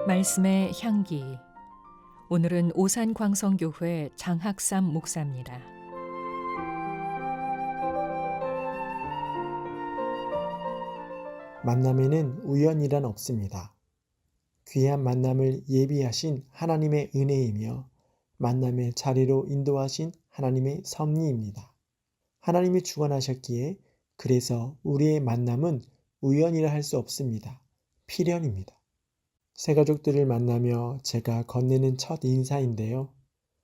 말씀의 향기. 오늘은 오산광성교회 장학삼 목사입니다. 만남에는 우연이란 없습니다. 귀한 만남을 예비하신 하나님의 은혜이며 만남의 자리로 인도하신 하나님의 섭리입니다. 하나님이 주관하셨기에 그래서 우리의 만남은 우연이라 할 수 없습니다. 필연입니다. 새 가족들을 만나며 제가 건네는 첫 인사인데요.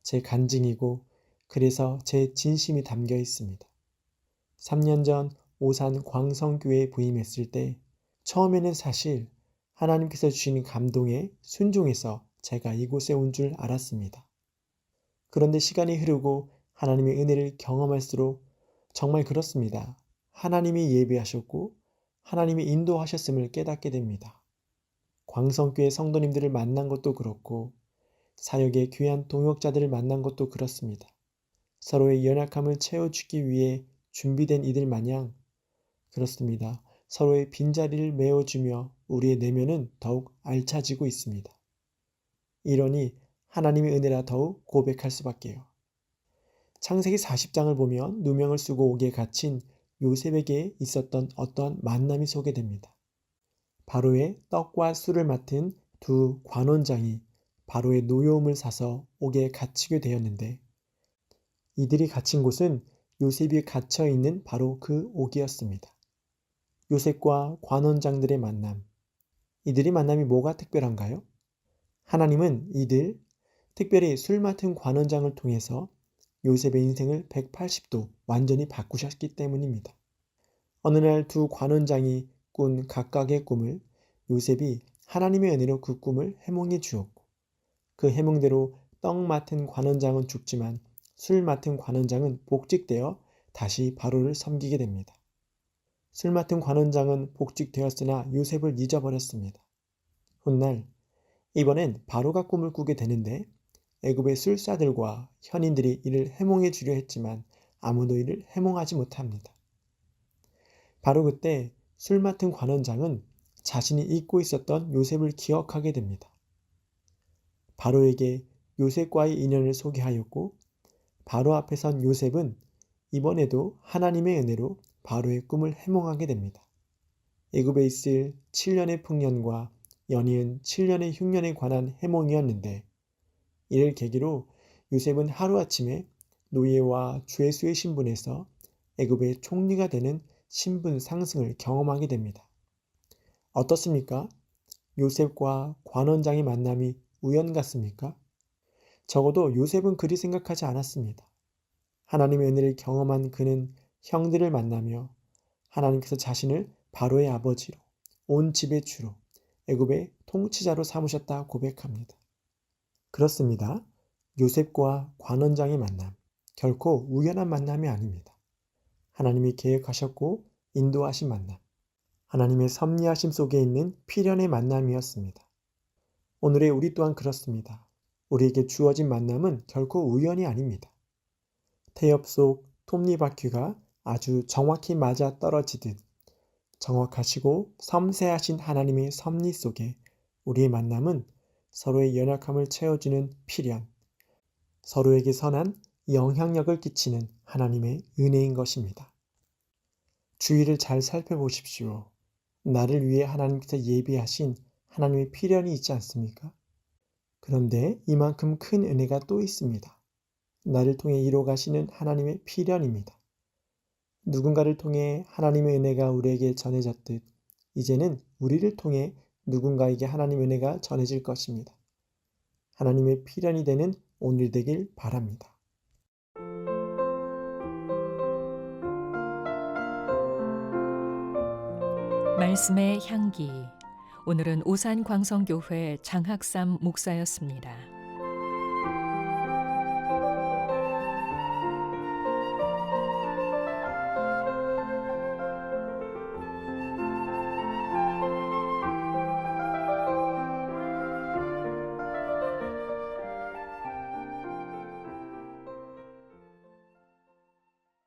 제 간증이고 그래서 제 진심이 담겨 있습니다. 3년 전 오산 광성교회에 부임했을 때 처음에는 사실 하나님께서 주신 감동에 순종해서 제가 이곳에 온 줄 알았습니다. 그런데 시간이 흐르고 하나님의 은혜를 경험할수록 정말 그렇습니다. 하나님이 예비하셨고 하나님이 인도하셨음을 깨닫게 됩니다. 광성교회 성도님들을 만난 것도 그렇고 사역의 귀한 동역자들을 만난 것도 그렇습니다. 서로의 연약함을 채워주기 위해 준비된 이들 마냥 그렇습니다. 서로의 빈자리를 메워주며 우리의 내면은 더욱 알차지고 있습니다. 이러니 하나님의 은혜라 더욱 고백할 수밖에요. 창세기 40장을 보면 누명을 쓰고 옥에 갇힌 요셉에게 있었던 어떠한 만남이 소개됩니다. 바로의 떡과 술을 맡은 두 관원장이 바로의 노여움을 사서 옥에 갇히게 되었는데 이들이 갇힌 곳은 요셉이 갇혀 있는 바로 그 옥이었습니다. 요셉과 관원장들의 만남. 이들의 만남이 뭐가 특별한가요? 하나님은 이들, 특별히 술 맡은 관원장을 통해서 요셉의 인생을 180도 완전히 바꾸셨기 때문입니다. 어느 날 두 관원장이 꾼 각각의 꿈을 요셉이 하나님의 은혜로 그 꿈을 해몽해 주었고 그 해몽대로 떡 맡은 관원장은 죽지만 술 맡은 관원장은 복직되어 다시 바로를 섬기게 됩니다. 술 맡은 관원장은 복직되었으나 요셉을 잊어버렸습니다. 훗날 이번엔 바로가 꿈을 꾸게 되는데 애굽의 술사들과 현인들이 이를 해몽해 주려 했지만 아무도 이를 해몽하지 못합니다. 바로 그때 술 맡은 관원장은 자신이 잊고 있었던 요셉을 기억하게 됩니다. 바로에게 요셉과의 인연을 소개하였고 바로 앞에 선 요셉은 이번에도 하나님의 은혜로 바로의 꿈을 해몽하게 됩니다. 애굽에 있을 7년의 풍년과 연이은 7년의 흉년에 관한 해몽이었는데 이를 계기로 요셉은 하루아침에 노예와 죄수의 신분에서 애굽의 총리가 되는 신분 상승을 경험하게 됩니다. 어떻습니까? 요셉과 관원장의 만남이 우연 같습니까? 적어도 요셉은 그리 생각하지 않았습니다. 하나님의 은혜를 경험한 그는 형들을 만나며 하나님께서 자신을 바로의 아버지로, 온 집의 주로, 애굽의 통치자로 삼으셨다 고백합니다. 그렇습니다. 요셉과 관원장의 만남, 결코 우연한 만남이 아닙니다. 하나님이 계획하셨고 인도하신 만남, 하나님의 섭리하심 속에 있는 필연의 만남이었습니다. 오늘의 우리 또한 그렇습니다. 우리에게 주어진 만남은 결코 우연이 아닙니다. 태엽 속 톱니바퀴가 아주 정확히 맞아 떨어지듯 정확하시고 섬세하신 하나님의 섭리 속에 우리의 만남은 서로의 연약함을 채워주는 필연, 서로에게 선한 영향력을 끼치는 하나님의 은혜인 것입니다. 주위를 잘 살펴보십시오. 나를 위해 하나님께서 예비하신 하나님의 필연이 있지 않습니까? 그런데 이만큼 큰 은혜가 또 있습니다. 나를 통해 이뤄 가시는 하나님의 필연입니다. 누군가를 통해 하나님의 은혜가 우리에게 전해졌듯 이제는 우리를 통해 누군가에게 하나님의 은혜가 전해질 것입니다. 하나님의 필연이 되는 오늘 되길 바랍니다. 말씀의 향기. 오늘은 오산광성교회 장학삼 목사였습니다.